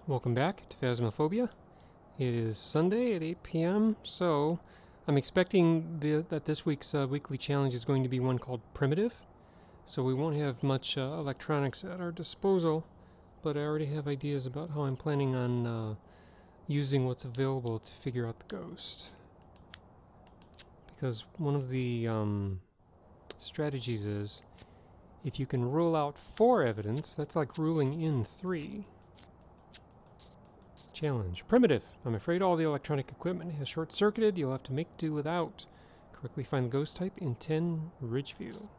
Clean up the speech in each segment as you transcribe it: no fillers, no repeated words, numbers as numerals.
Welcome back to Phasmophobia. It is Sunday at 8 p.m., so I'm expecting that this week's weekly challenge is going to be one called Primitive. So we won't have much electronics at our disposal, but I already have ideas about how I'm planning on using what's available to figure out the ghost. Because one of the strategies is, if you can rule out 4 evidence, that's like ruling in 3. Challenge. Primitive. I'm afraid all the electronic equipment has short-circuited. You'll have to make do without. Correctly find the ghost type in 10 Ridgeview.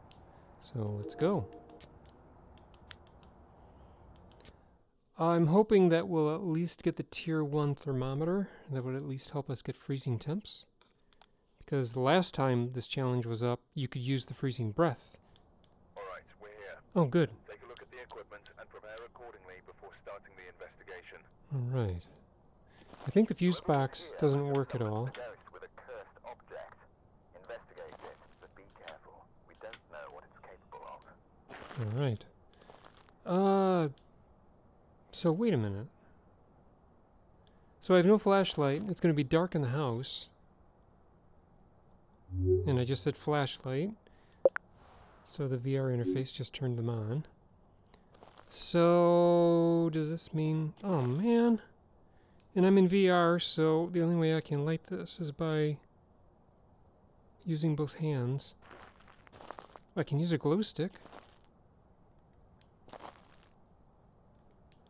So let's go. I'm hoping that we'll at least get the tier 1 thermometer. That would at least help us get freezing temps. Because the last time this challenge was up, you could use the freezing breath. Alright, we're here. Oh, good. Take a look at the equipment and prepare accordingly before starting the investigation. Alright. I think the fuse box doesn't work at all. With a cursed object. Investigate it, but be careful. We don't know what it's capable of. Alright. So wait a minute. So I have no flashlight. It's going to be dark in the house. And I just said flashlight. So the VR interface just turned them on. So does this mean... Oh man. And I'm in VR, so the only way I can light this is by using both hands. I can use a glow stick.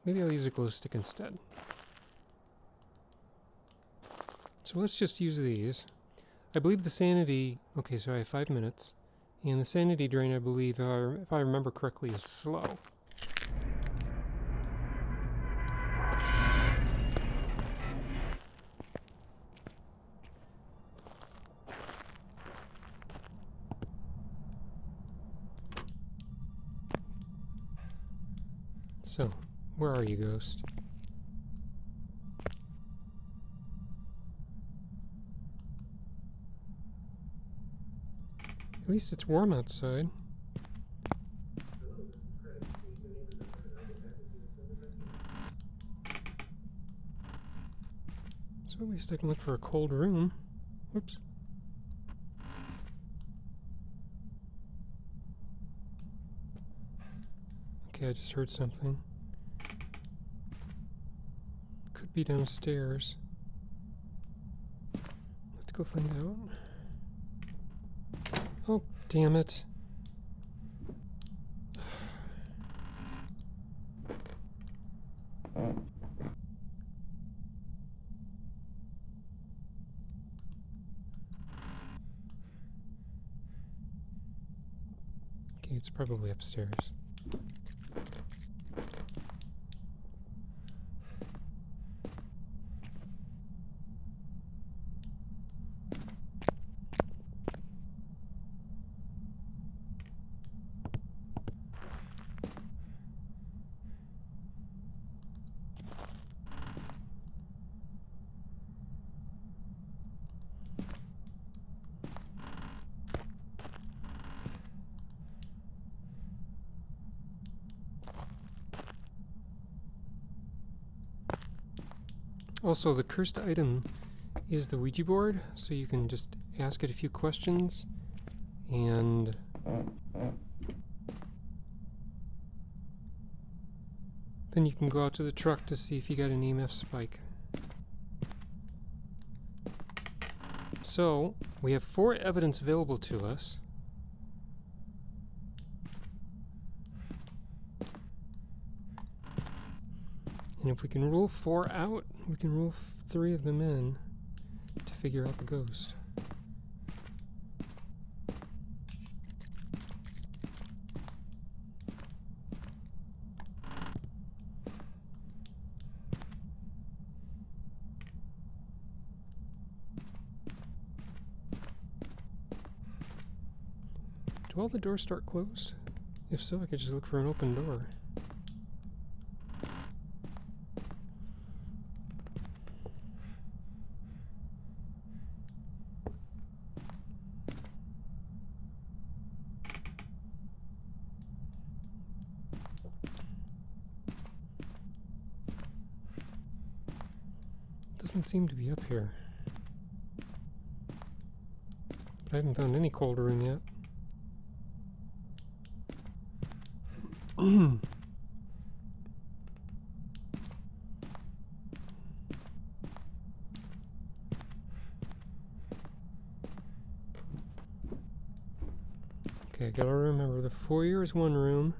Maybe I'll use a glow stick instead. So let's just use these. I believe the sanity... Okay, so I have 5 minutes. And the sanity drain, I believe, if I remember correctly, is slow. So, where are you, ghost? At least it's warm outside. So at least I can look for a cold room. Whoops. Okay, I just heard something. Could be downstairs. Let's go find out. Oh, damn it. Okay, it's probably upstairs. Also, the cursed item is the Ouija board, so you can just ask it a few questions, and then you can go out to the truck to see if you got an EMF spike. So, we have 4 evidence available to us. And if we can rule 4 out, we can rule 3 of them in to figure out the ghost. Do all the doors start closed? If so, I could just look for an open door. Doesn't seem to be up here. But I haven't found any cold room yet. Okay, gotta remember the foyer is one room,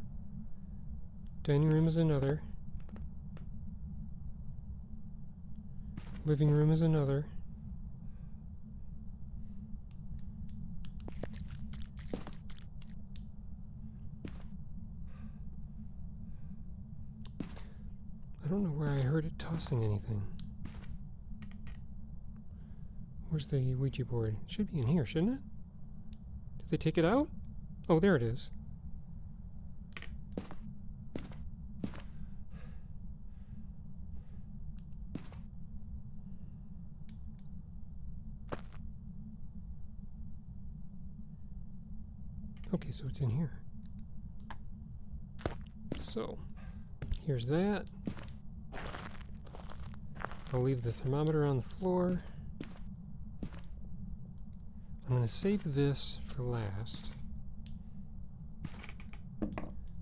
dining room is another, living room is another. I don't know where I heard it tossing anything. Where's the Ouija board? It should be in here, shouldn't it? Did they take it out? Oh, there it is. Okay, so it's in here. So, here's that. I'll leave the thermometer on the floor. I'm going to save this for last,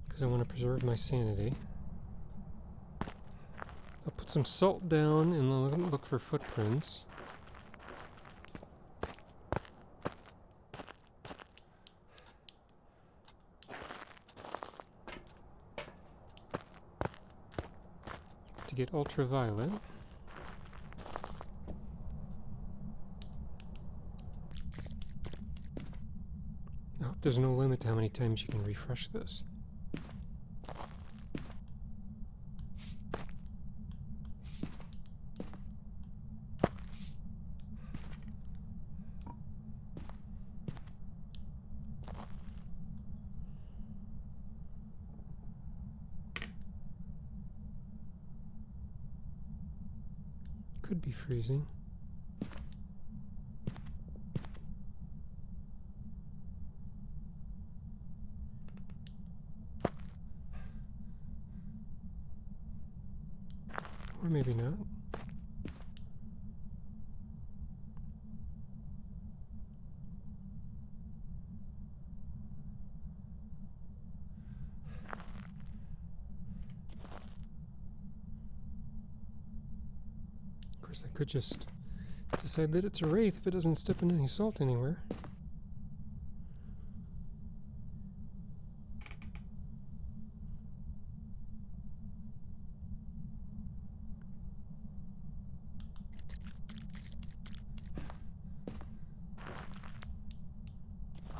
because I want to preserve my sanity. I'll put some salt down and look for footprints. To get ultraviolet. I hope there's no limit to how many times you can refresh this. Could be freezing. Or maybe not. Of course, I could just decide that it's a wraith if it doesn't step in any salt anywhere.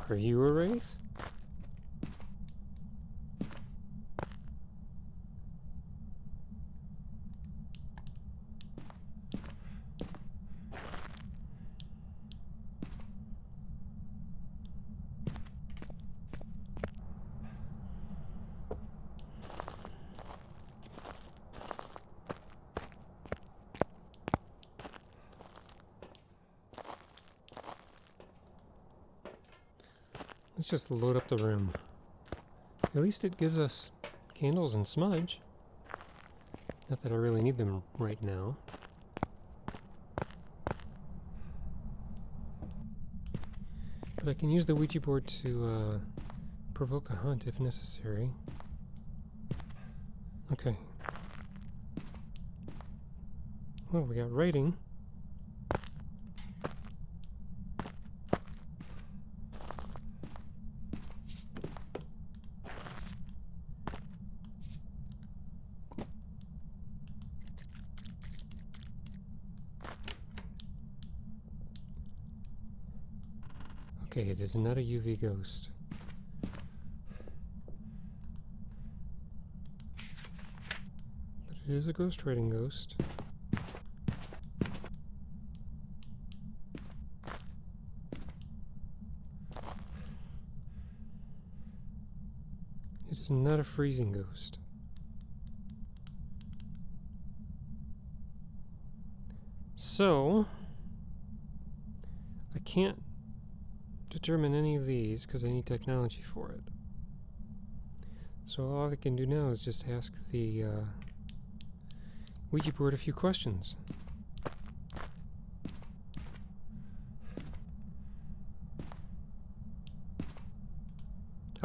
Are you a wraith? Let's just load up the room. At least it gives us candles and smudge. Not that I really need them right now. But I can use the Ouija board to provoke a hunt if necessary. Okay. Well, we got writing. Okay, it is not a UV ghost. But it is a ghost writing ghost. It is not a freezing ghost. So, I can't determine any of these because I need technology for it. So all I can do now is just ask the Ouija board a few questions.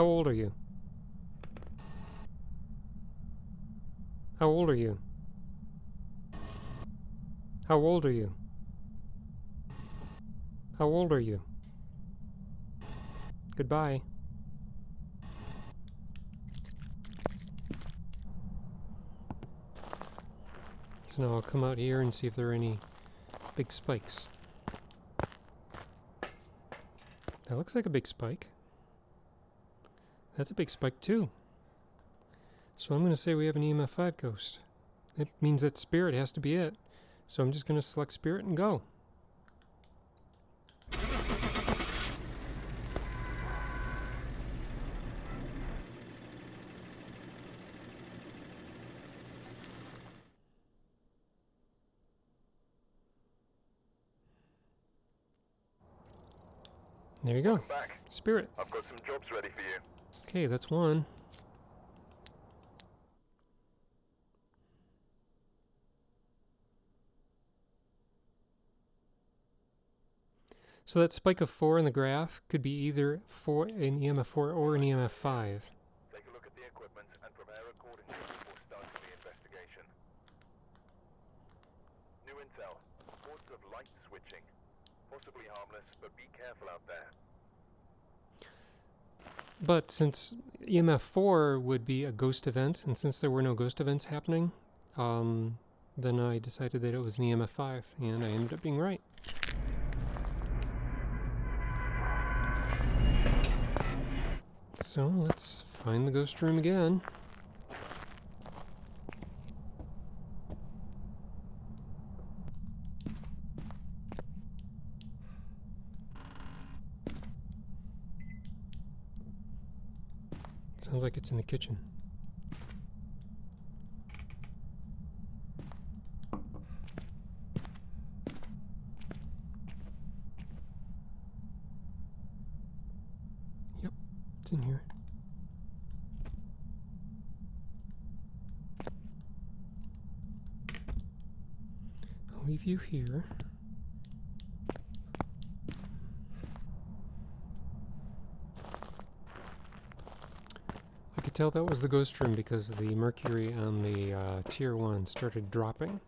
How old are you? How old are you? How old are you? How old are you? Goodbye. So now I'll come out here and see if there are any big spikes. That looks like a big spike. That's a big spike too. So I'm going to say we have an EMF 5 ghost. It means that spirit has to be it. So I'm just going to select spirit and go. There you go. Back. Spirit. I've got some jobs ready for you. Okay, that's one. So that spike of 4 in the graph could be either an EMF 4 or an EMF 5. Take a look at the equipment and prepare accordingly before starting the investigation. New intel. Reports of light switching. Possibly harmless, but be careful out there. But since EMF 4 would be a ghost event, and since there were no ghost events happening, then I decided that it was an EMF 5, and I ended up being right. So let's find the ghost room again. Sounds like it's in the kitchen. Yep, it's in here. I'll leave you here. I could tell that was the ghost room because the mercury on the tier 1 started dropping.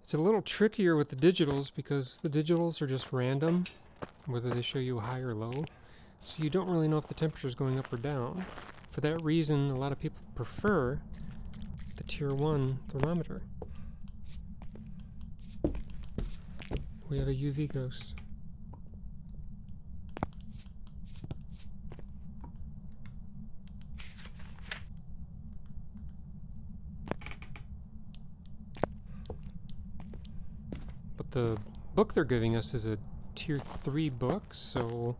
It's a little trickier with the digitals because the digitals are just random, whether they show you high or low. So you don't really know if the temperature is going up or down. For that reason, a lot of people prefer the tier 1 thermometer. We have a UV ghost. But the book they're giving us is a tier 3 book, so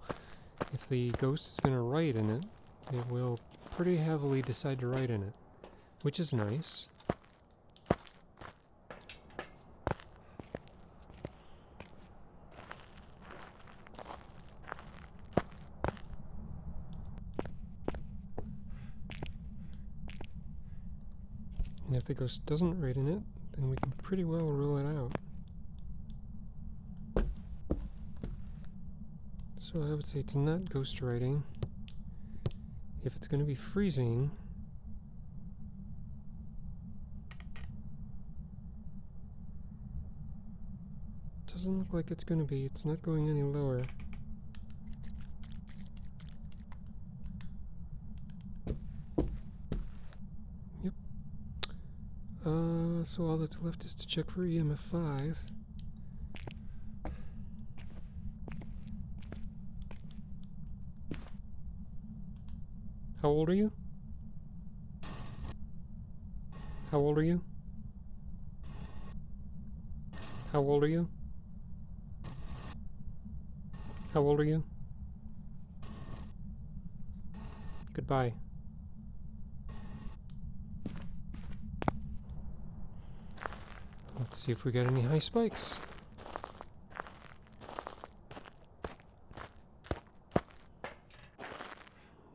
if the ghost is going to write in it, it will pretty heavily decide to write in it, which is nice. And if the ghost doesn't write in it, then we can pretty well rule it out. So I would say it's not ghost writing. If it's going to be freezing, doesn't look like it's going to be. It's not going any lower. Yep. So all that's left is to check for EMF 5. How old are you? How old are you? How old are you? How old are you? Goodbye. Let's see if we got any high spikes.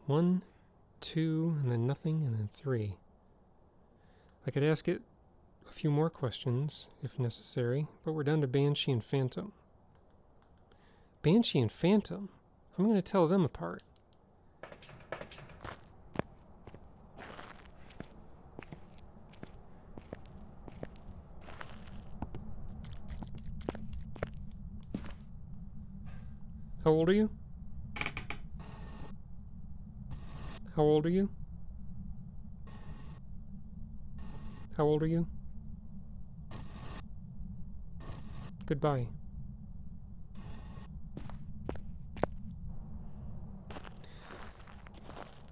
One, 2, and then nothing, and then 3. I could ask it a few more questions, if necessary, but we're down to Banshee and Phantom. Banshee and Phantom? I'm going to tell them apart. How old are you? How old are you? How old are you? Goodbye.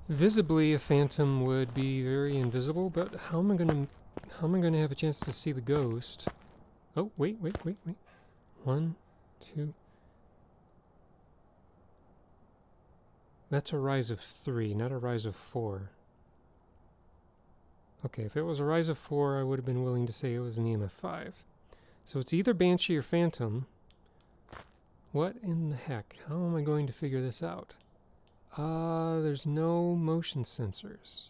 Visibly, a phantom would be very invisible, but how am I gonna have a chance to see the ghost? Oh, wait. 1, 2. That's a rise of 3, not a rise of 4. Okay, if it was a rise of 4, I would have been willing to say it was an EMF 5. So it's either Banshee or Phantom. What in the heck? How am I going to figure this out? There's no motion sensors.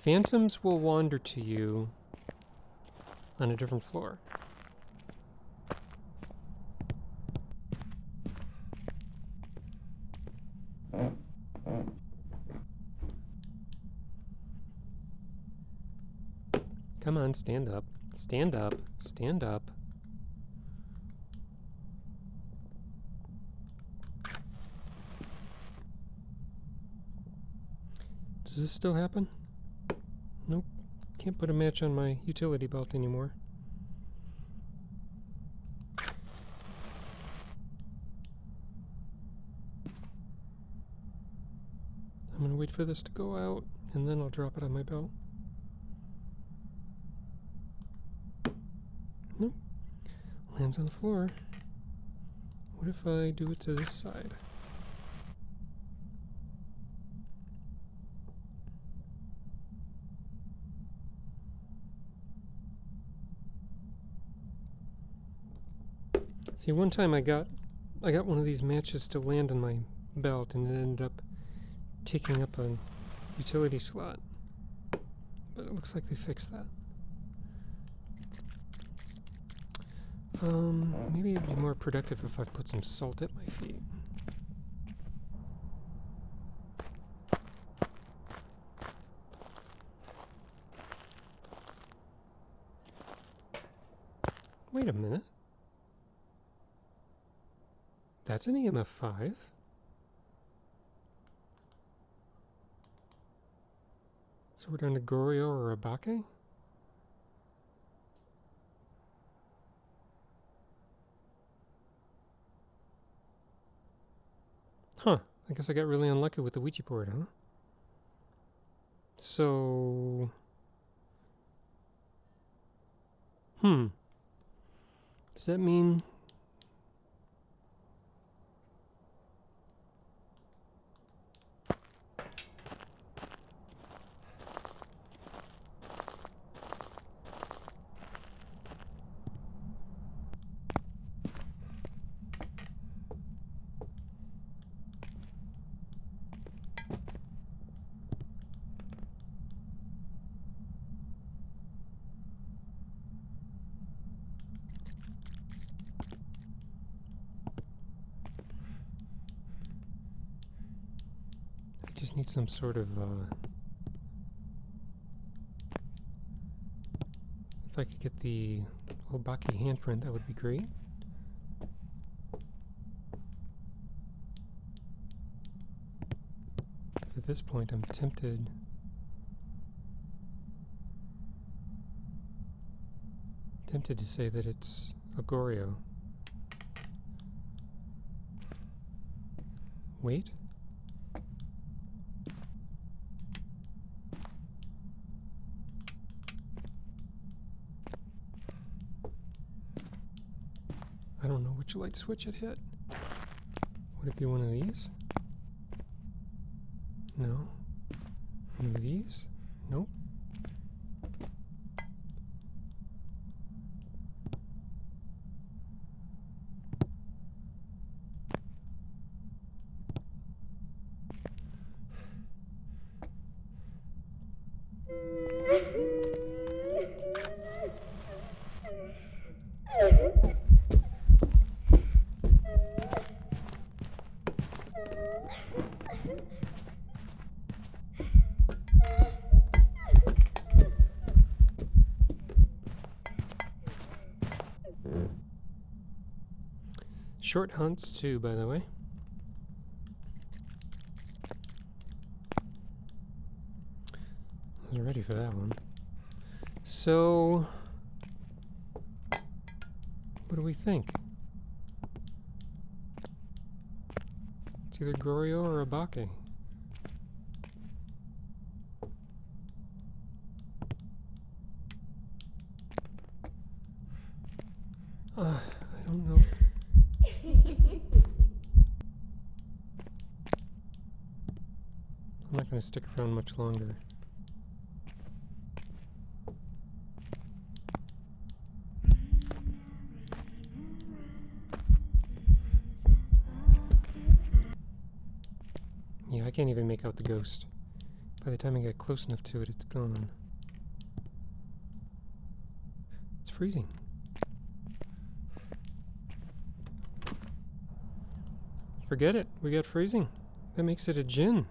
Phantoms will wander to you on a different floor. Come on, stand up. Stand up. Stand up. Does this still happen? Nope. Can't put a match on my utility belt anymore. I'm gonna wait for this to go out, and then I'll drop it on my belt. Nope. Lands on the floor. What if I do it to this side? See, one time I got one of these matches to land on my belt, and it ended up taking up a utility slot. But it looks like they fixed that. Maybe it'd be more productive if I put some salt at my feet. Wait a minute. That's an EMF 5. So we're down to Goryo or Obake? Huh. I guess I got really unlucky with the Ouija board, huh? So... Does that mean... just need some sort of, if I could get the Obake handprint, that would be great. At this point, I'm tempted to say that it's a Goryo. Wait. I don't know which light switch it hit. Would it be one of these? No. One of these? Nope. Short hunts too, by the way. I was ready for that one. So, what do we think? It's either Goryo or Obake. I don't know. I'm not going to stick around much longer. Yeah, I can't even make out the ghost. By the time I get close enough to it, it's gone. It's freezing. Forget it, we got freezing. That makes it a Jinn.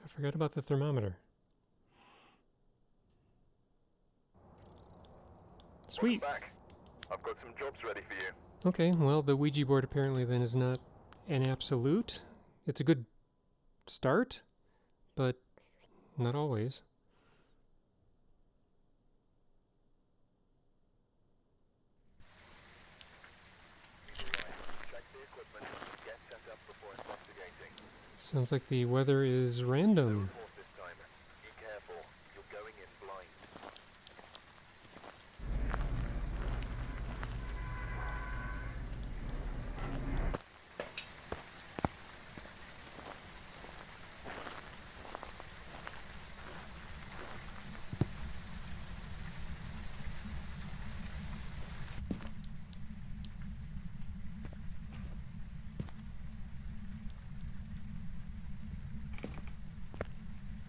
I forgot about the thermometer. Sweet. Welcome back. I've got some jobs ready for you. Okay, well, the Ouija board apparently then is not an absolute. It's a good start, but not always. Check the equipment. Get set up before investigating. Sounds like the weather is random. Report this time. Be careful. You're going in blind.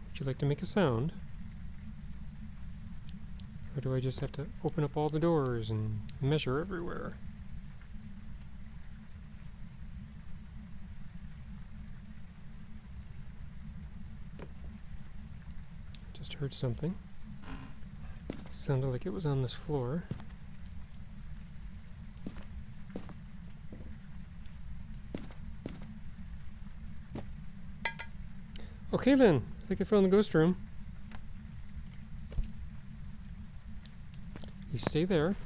Would you like to make a sound? Or do I just have to open up all the doors and measure everywhere? Just heard something. Sounded like it was on this floor. Okay then, I think I found the ghost room. You stay there.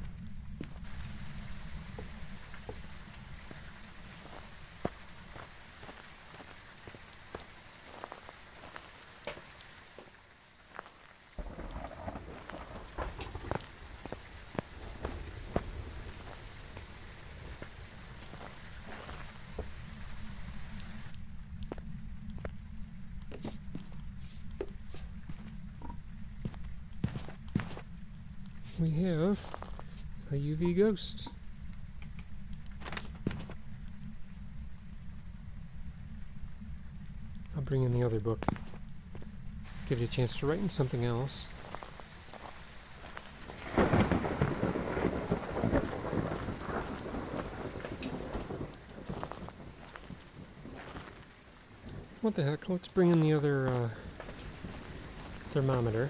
We have a UV ghost. I'll bring in the other book. Give you a chance to write in something else. What the heck? Let's bring in the other thermometer.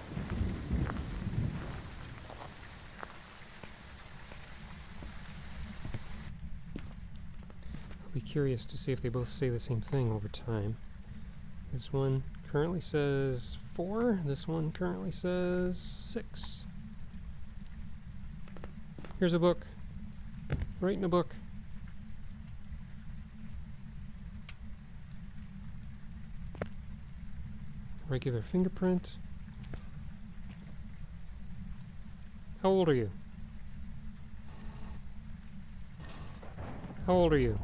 I'll be curious to see if they both say the same thing over time. This one currently says 4. This one currently says 6. Here's a book. Write in a book. Regular fingerprint. How old are you? How old are you?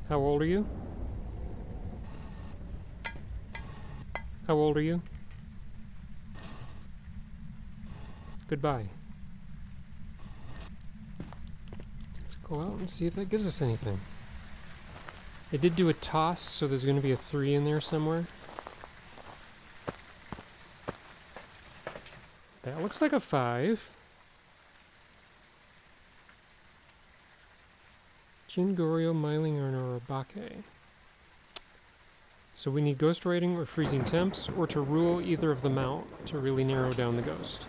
How old are you? How old are you? Goodbye. Let's go out and see if that gives us anything. I did do a toss, so there's going to be a 3 in there somewhere. That looks like a 5. Jinn, Goryo, Myling, or Obake. So we need ghost writing or freezing temps, or to rule either of them out to really narrow down the ghost.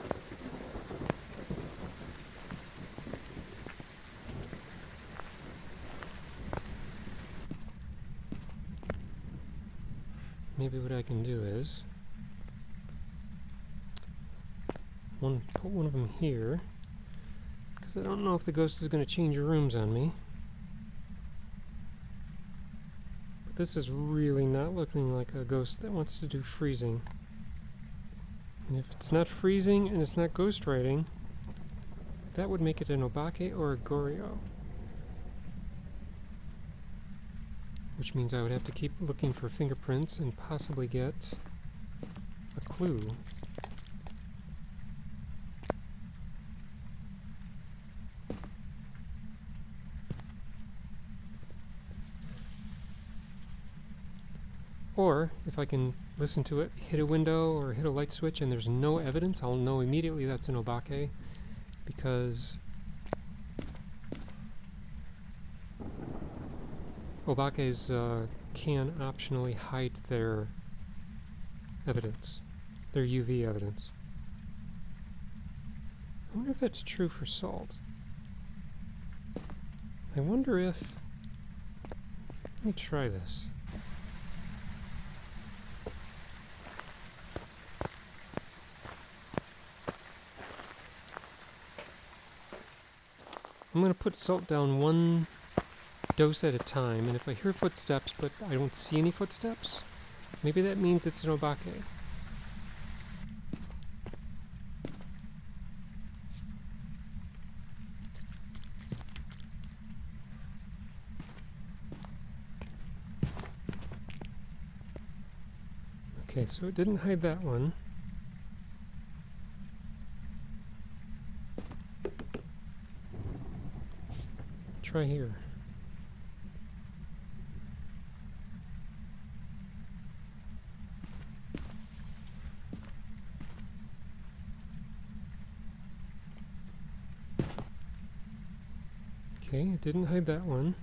Maybe what I can do is put one of them here, because I don't know if the ghost is going to change rooms on me. But this is really not looking like a ghost that wants to do freezing. And if it's not freezing and it's not ghost writing, that would make it an Obake or a Goryo. Which means I would have to keep looking for fingerprints and possibly get a clue. Or, if I can listen to it, hit a window or hit a light switch and there's no evidence, I'll know immediately that's an Obake, because Obakes can optionally hide their evidence, their UV evidence. I wonder if that's true for salt. I wonder if... Let me try this. I'm going to put salt down one dose at a time, and if I hear footsteps but I don't see any footsteps, maybe that means it's an Obake. Okay, so it didn't hide that one. Try here. Okay, it didn't hide that one.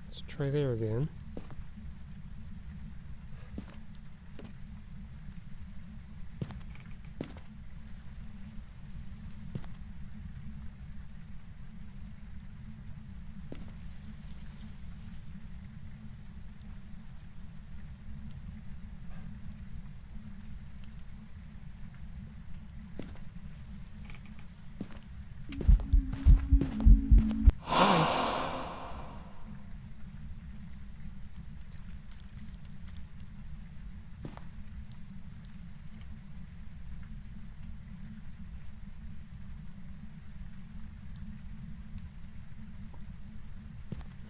Let's try there again.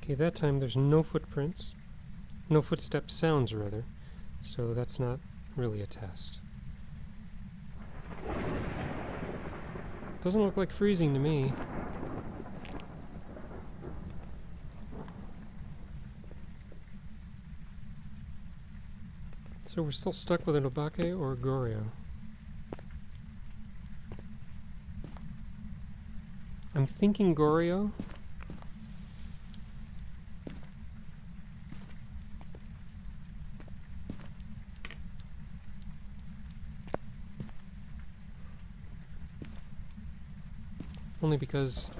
Okay, that time there's no footprints. No footstep sounds, rather. So that's not really a test. Doesn't look like freezing to me. So we're still stuck with an Obake or a Goryo. I'm thinking Goryo. Only because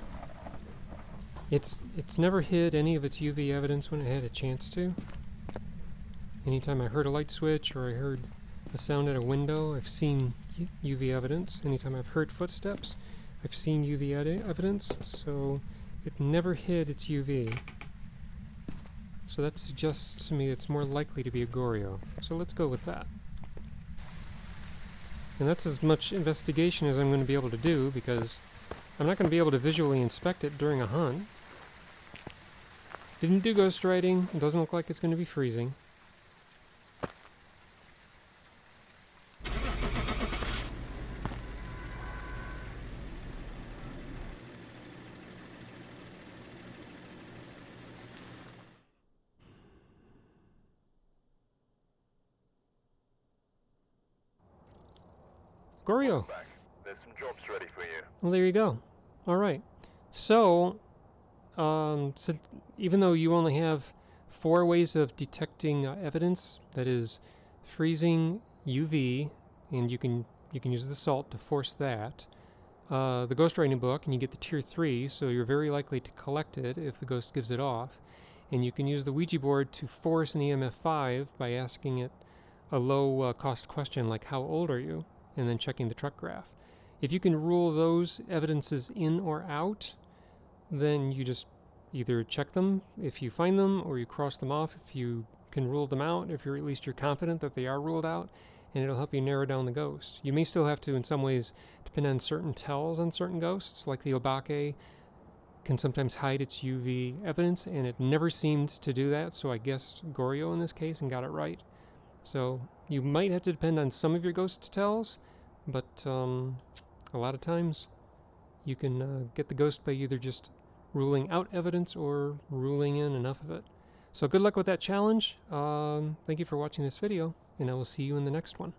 it's never hid any of its UV evidence when it had a chance to. Anytime I heard a light switch or I heard a sound at a window, I've seen UV evidence. Anytime I've heard footsteps, I've seen UV evidence, so it never hid its UV. So that suggests to me it's more likely to be a Goryo. So let's go with that. And that's as much investigation as I'm going to be able to do, because I'm not going to be able to visually inspect it during a hunt. Didn't do ghost writing. It doesn't look like it's going to be freezing. Goryo. Back. There's some jobs ready for you. Well, there you go. All right. So, so even though you only have 4 ways of detecting evidence, that is freezing, UV, and you can use the salt to force that. The ghostwriting book, and you get the tier 3, so you're very likely to collect it if the ghost gives it off. And you can use the Ouija board to force an EMF 5 by asking it a low cost question like, how old are you? And then checking the truck graph. If you can rule those evidences in or out, then you just either check them if you find them, or you cross them off if you can rule them out, if you're at least you're confident that they are ruled out, and it'll help you narrow down the ghost. You may still have to, in some ways, depend on certain tells on certain ghosts, like the Obake can sometimes hide its UV evidence, and it never seemed to do that, so I guessed Goryo in this case and got it right. So you might have to depend on some of your ghost tells, but a lot of times you can get the ghost by either just ruling out evidence or ruling in enough of it. So good luck with that challenge. Thank you for watching this video, and I will see you in the next one.